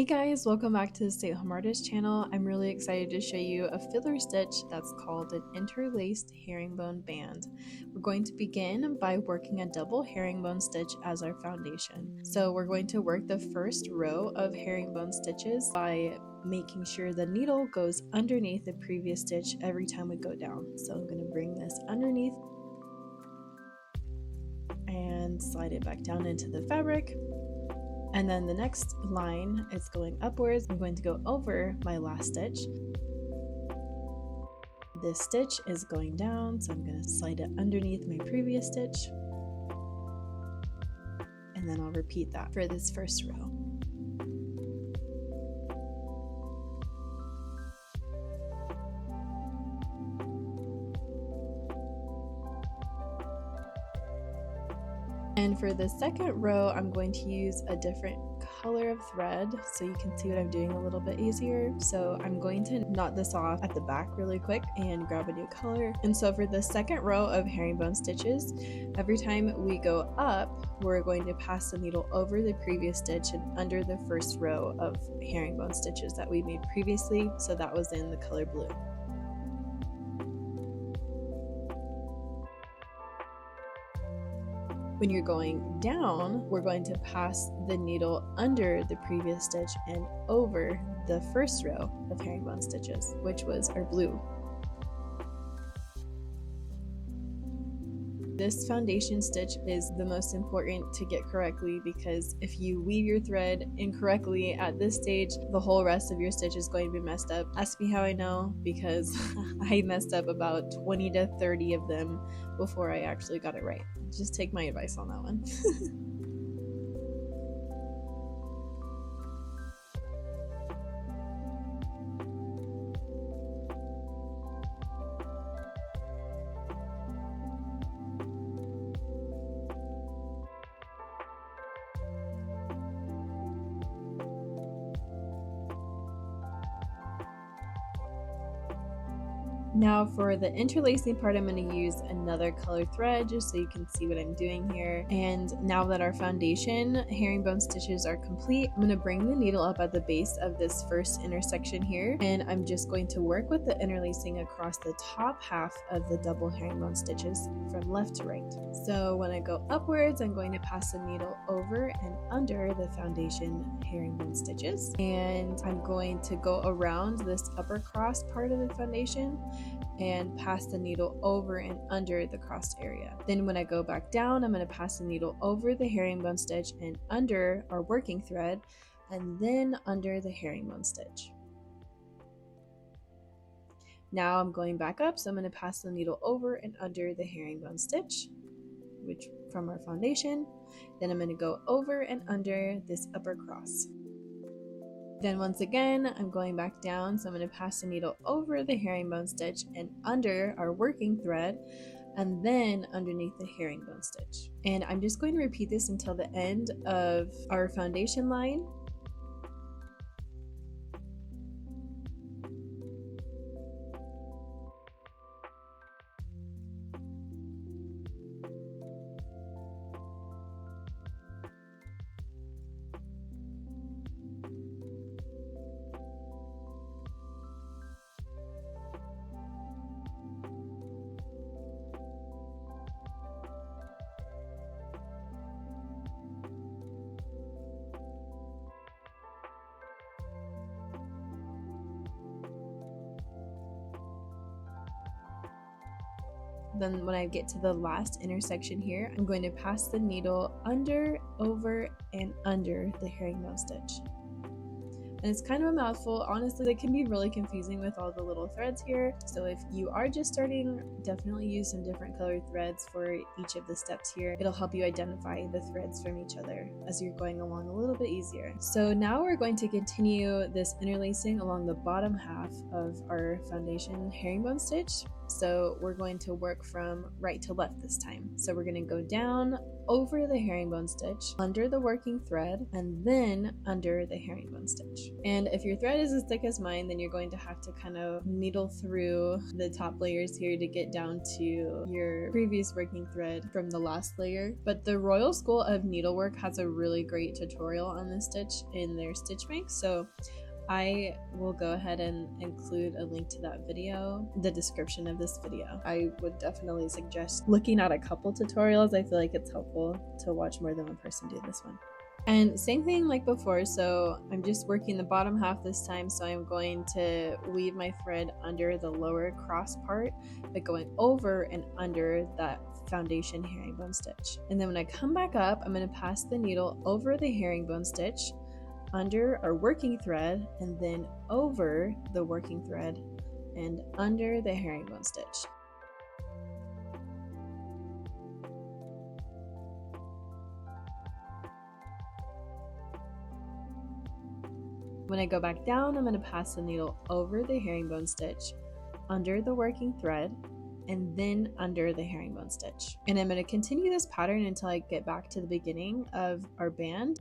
Hey guys, welcome back to the Stay at Home Artist channel. I'm really excited to show you a filler stitch that's called an interlaced herringbone band. We're going to begin by working a double herringbone stitch as our foundation. So we're going to work the first row of herringbone stitches by making sure the needle goes underneath the previous stitch every time we go down. So I'm going to bring this underneath and slide it back down into the fabric. And then the next line is going upwards. I'm going to go over my last stitch. This stitch is going down, so I'm going to slide it underneath my previous stitch. And then I'll repeat that for this first row. And for the second row, I'm going to use a different color of thread so you can see what I'm doing a little bit easier. So I'm going to knot this off at the back really quick and grab a new color. And so for the second row of herringbone stitches, every time we go up, we're going to pass the needle over the previous stitch and under the first row of herringbone stitches that we made previously. So that was in the color blue. When you're going down, we're going to pass the needle under the previous stitch and over the first row of herringbone stitches, which was our blue. This foundation stitch is the most important to get correctly because if you weave your thread incorrectly at this stage, the whole rest of your stitch is going to be messed up. Ask me how I know, because I messed up about 20 to 30 of them before I actually got it right. Just take my advice on that one. Now for the interlacing part, I'm going to use another colored thread just so you can see what I'm doing here. And now that our foundation herringbone stitches are complete, I'm going to bring the needle up at the base of this first intersection here, and I'm just going to work with the interlacing across the top half of the double herringbone stitches from left to right. So when I go upwards, I'm going to pass the needle over and under the foundation herringbone stitches, and I'm going to go around this upper cross part of the foundation and pass the needle over and under the crossed area. Then when I go back down, I'm going to pass the needle over the herringbone stitch and under our working thread, and then under the herringbone stitch. Now I'm going back up, so I'm going to pass the needle over and under the herringbone stitch, which from our foundation. Then I'm going to go over and under this upper cross. Then once again, I'm going back down, so I'm going to pass the needle over the herringbone stitch and under our working thread, and then underneath the herringbone stitch. And I'm just going to repeat this until the end of our foundation line. Then when I get to the last intersection here, I'm going to pass the needle under, over, and under the herringbone stitch. And it's kind of a mouthful. Honestly, it can be really confusing with all the little threads here. So if you are just starting, definitely use some different colored threads for each of the steps here. It'll help you identify the threads from each other as you're going along a little bit easier. So now we're going to continue this interlacing along the bottom half of our foundation herringbone stitch. So we're going to work from right to left this time. So we're going to go down over the herringbone stitch, under the working thread, and then under the herringbone stitch. And if your thread is as thick as mine, then you're going to have to kind of needle through the top layers here to get down to your previous working thread from the last layer. But the Royal School of Needlework has a really great tutorial on this stitch in their Stitch Bank, so I will go ahead and include a link to that video in the description of this video. I would definitely suggest looking at a couple tutorials. I feel like it's helpful to watch more than one person do this one. And same thing like before, so I'm just working the bottom half this time, so I'm going to weave my thread under the lower cross part, but going over and under that foundation herringbone stitch. And then when I come back up, I'm going to pass the needle over the herringbone stitch, under our working thread, and then over the working thread and under the herringbone stitch. When I go back down, I'm going to pass the needle over the herringbone stitch, under the working thread, and then under the herringbone stitch. And I'm going to continue this pattern until I get back to the beginning of our band.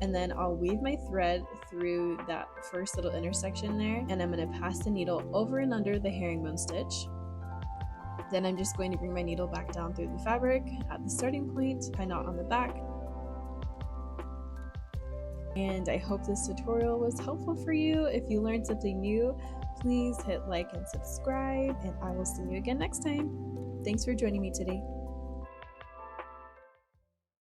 And then I'll weave my thread through that first little intersection there, and I'm going to pass the needle over and under the herringbone stitch. Then I'm just going to bring my needle back down through the fabric at the starting point, tie knot on the back. And I hope this tutorial was helpful for you. If you learned something new, please hit like and subscribe, and I will see you again next time. Thanks for joining me today.